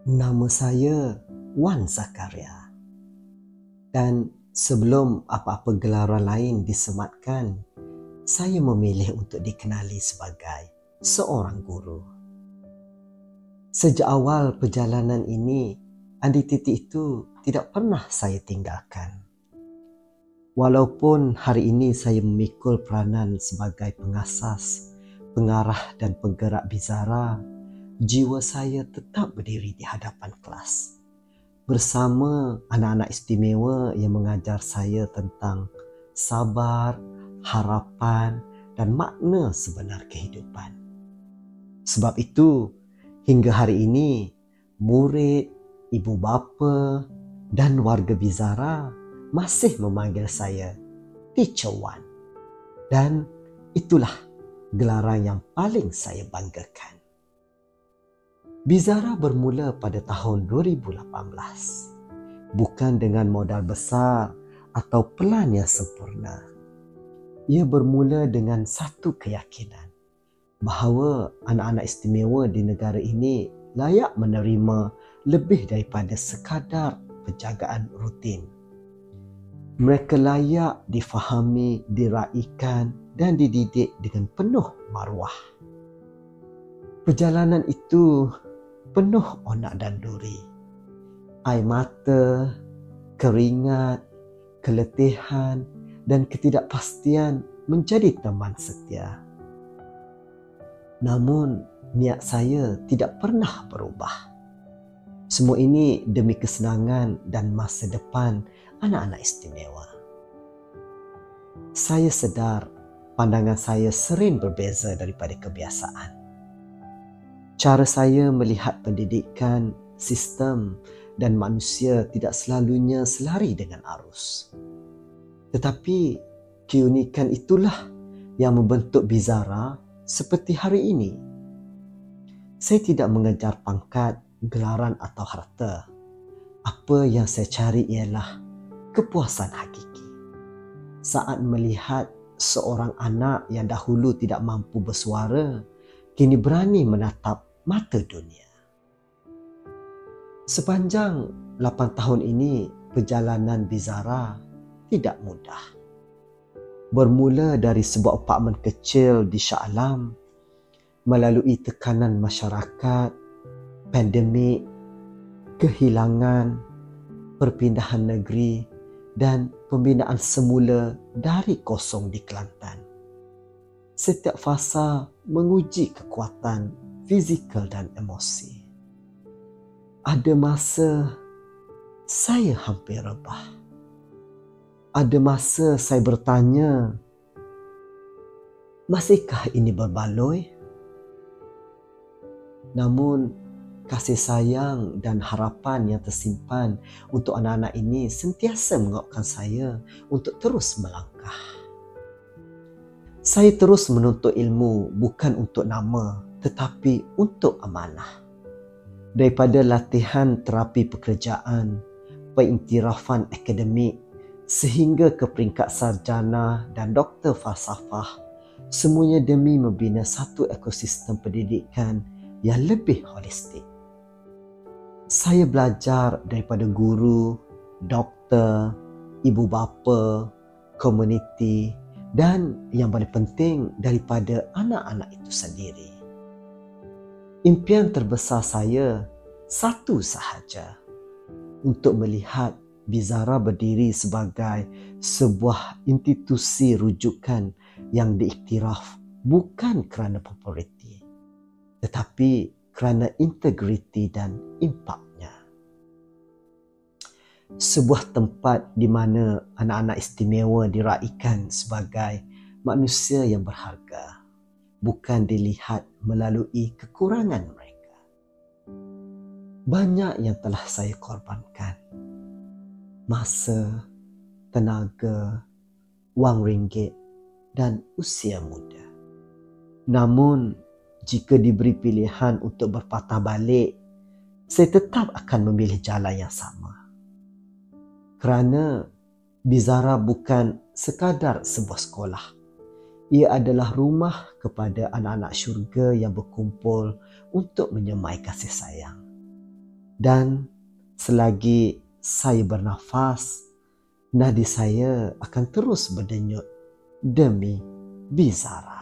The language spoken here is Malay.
Nama saya Wan Zakaria, dan sebelum apa-apa gelaran lain disematkan, saya memilih untuk dikenali sebagai seorang guru. Sejak awal perjalanan ini, identiti itu tidak pernah saya tinggalkan. Walaupun hari ini saya memikul peranan sebagai pengasas, pengarah dan penggerak Bizara, jiwa saya tetap berdiri di hadapan kelas bersama anak-anak istimewa yang mengajar saya tentang sabar, harapan dan makna sebenar kehidupan. Sebab itu, hingga hari ini, murid, ibu bapa dan warga Bizara masih memanggil saya Teacher Wan. Dan itulah gelaran yang paling saya banggakan. Bizara bermula pada tahun 2018, bukan dengan modal besar atau pelan yang sempurna. Ia bermula dengan satu keyakinan bahawa anak-anak istimewa di negara ini layak menerima lebih daripada sekadar penjagaan rutin. Mereka layak difahami, diraikan dan dididik dengan penuh maruah. Perjalanan itu penuh onak dan duri. Air mata, keringat, keletihan dan ketidakpastian menjadi teman setia. Namun, niat saya tidak pernah berubah. Semua ini demi kesenangan dan masa depan anak-anak istimewa. Saya sedar pandangan saya sering berbeza daripada kebiasaan. Cara saya melihat pendidikan, sistem dan manusia tidak selalunya selari dengan arus. Tetapi keunikan itulah yang membentuk Bizara seperti hari ini. Saya tidak mengejar pangkat, gelaran atau harta. Apa yang saya cari ialah kepuasan hakiki. Saat melihat seorang anak yang dahulu tidak mampu bersuara, kini berani menatap mata dunia. Sepanjang 8 tahun ini, perjalanan Bizara tidak mudah. Bermula dari sebuah apartmen kecil di Shah Alam, melalui tekanan masyarakat, pandemik, kehilangan, perpindahan negeri dan pembinaan semula dari kosong di Kelantan. Setiap fasa menguji kekuatan fizikal dan emosi. Ada masa saya hampir rebah. Ada masa saya bertanya, masihkah ini berbaloi? Namun, kasih sayang dan harapan yang tersimpan untuk anak-anak ini sentiasa menguatkan saya untuk terus melangkah. Saya terus menuntut ilmu bukan untuk nama, tetapi untuk amanah. Daripada latihan terapi pekerjaan, pengiktirafan akademik, sehingga ke peringkat sarjana dan doktor falsafah, semuanya demi membina satu ekosistem pendidikan yang lebih holistik. Saya belajar daripada guru, doktor, ibu bapa, komuniti dan yang paling penting daripada anak-anak itu sendiri. Impian terbesar saya satu sahaja, untuk melihat Bizara berdiri sebagai sebuah institusi rujukan yang diiktiraf bukan kerana populariti, tetapi kerana integriti dan impaknya. Sebuah tempat di mana anak-anak istimewa diraikan sebagai manusia yang berharga, bukan dilihat melalui kekurangan mereka. Banyak yang telah saya korbankan. Masa, tenaga, wang ringgit dan usia muda. Namun, jika diberi pilihan untuk berpatah balik, saya tetap akan memilih jalan yang sama. Kerana Bizara bukan sekadar sebuah sekolah. Ia adalah rumah kepada anak-anak syurga yang berkumpul untuk menyemai kasih sayang. Dan selagi saya bernafas, nadi saya akan terus berdenyut demi Bizara.